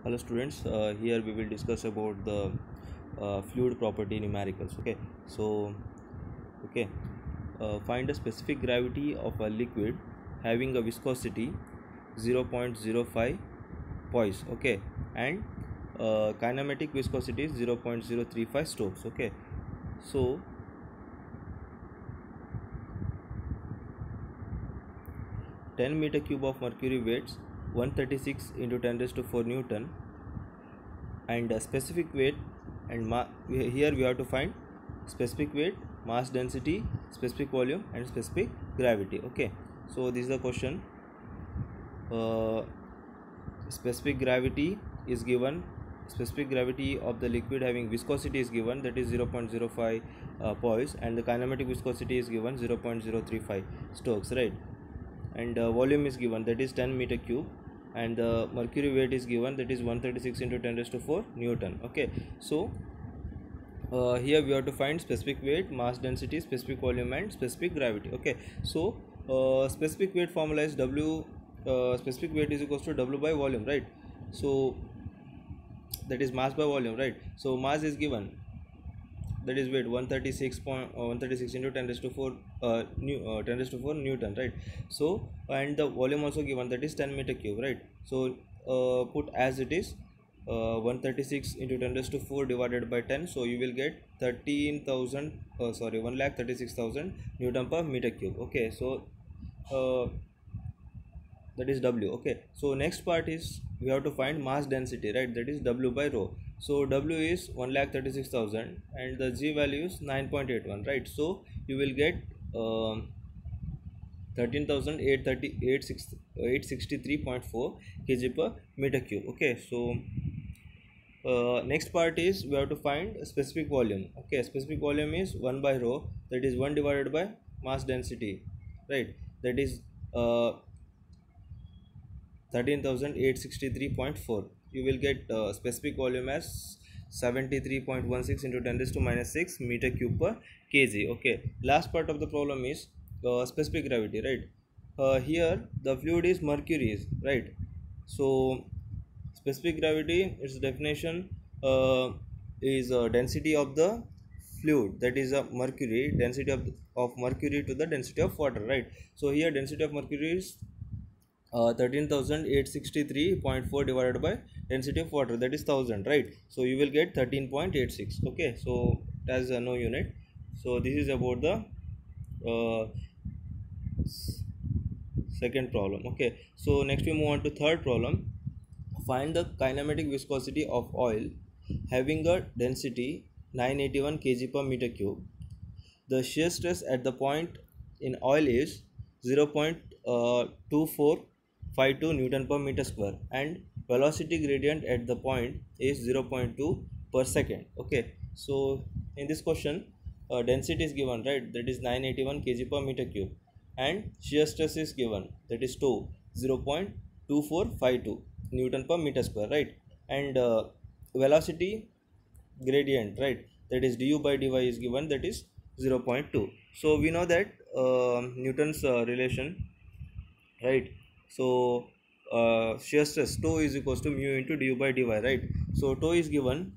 Hello students, here we will discuss about the fluid property numericals. Find the specific gravity of a liquid having a viscosity 0.05 poise, okay, and kinematic viscosity is 0.035 Stokes, okay. So 10 meter cube of mercury weighs 136 into 10 raised to 4 Newton, and specific weight and here we have to find specific weight, mass density, specific volume and specific gravity, okay. So this is the question. Specific gravity is given, specific gravity of the liquid having viscosity is given, that is 0.05 poise, and the kinematic viscosity is given 0.035 Stokes, right, and volume is given, that is 10 meter cube, and the mercury weight is given, that is 136 into 10 raised to 4 Newton, okay. So here we have to find specific weight, mass density, specific volume and specific gravity, okay. So specific weight formula is W, specific weight is equals to W by volume, right. So that is mass by volume, right. So mass is given, that is weight 136 into 10 raised to 4 10 raised to 4 Newton, right. So and the volume also given, that is 10 meter cube, right. So put as it is, 136 into 10 raised to 4 divided by 10, so you will get 1,36,000 Newton per meter cube, okay. So that is W, okay. So next part is we have to find mass density, right, that is W by rho. So W is 1,36,000 and the G value is 9.81, right. So you will get 13,863.4 kg per meter cube, okay. So next part is we have to find specific volume, okay. Specific volume is 1 by rho, that is 1 divided by mass density, right, that is 13,863.4. you will get specific volume as 73.16 into 10 raised to minus 6 meter cube per kg, okay. Last part of the problem is specific gravity, right. Here the fluid is mercury, right. So specific gravity, its definition is density of the fluid, that is a mercury, density of mercury to the density of water, right. So here density of mercury is 13,863.4 divided by density of water, that is 1000, right. So you will get 13.86, okay. So it has no unit. So this is about the second problem, okay. So next we move on to third problem. Find the kinematic viscosity of oil having a density 981 kg per meter cube. The shear stress at the point in oil is 0.2452 Newton per meter square and velocity gradient at the point is 0.2 per second, okay. So in this question density is given, right, that is 981 kg per meter cube, and shear stress is given, that is 0.2452 Newton per meter square, right, and velocity gradient, right, that is du by dy is given, that is 0.2. So we know that Newton's relation, right. So shear stress tau is equals to mu into du by dy, right. So tau is given,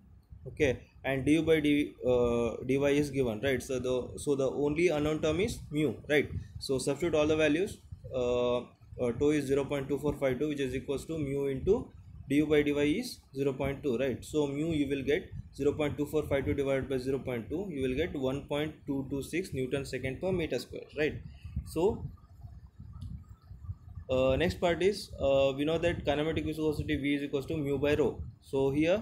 okay, and du by dy is given, right. So the only unknown term is mu, right. So substitute all the values. Tau is 0.2452, which is equals to mu into du by dy is 0.2, right. So mu you will get 0.2452 divided by 0.2, you will get 1.226 Newton second per meter square, right. So next part is we know that kinematic viscosity V is equals to mu by rho. So here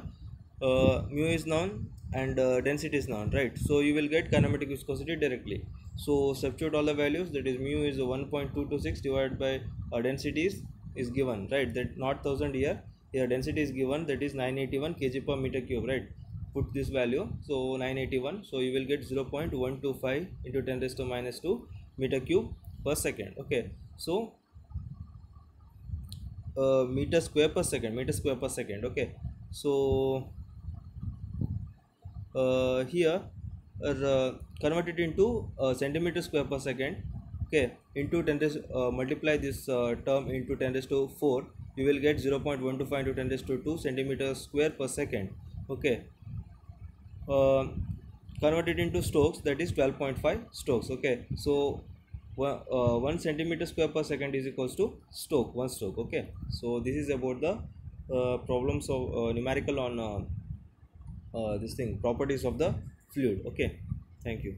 mu is known and density is known, right. So you will get kinematic viscosity directly. So substitute all the values, that is mu is 1.226 divided by density is given, right, that not 1000 here density is given, that is 981 kg per meter cube, right. Put this value, so 981, so you will get 0.125 into 10 raised to minus 2 meter cube per second, okay. So meter square per second, okay. So here convert it into centimeter square per second, okay, into 10 raised multiply this term into 10 raised to 4, you will get 0.125 into 10 raised to 2 centimeters square per second. Okay. Convert it into strokes, that is 12.5 strokes. Okay, so 1 centimeter square per second is equals to one stroke. Okay, so this is about the problems of numerical on this thing, properties of the fluid. Okay, thank you.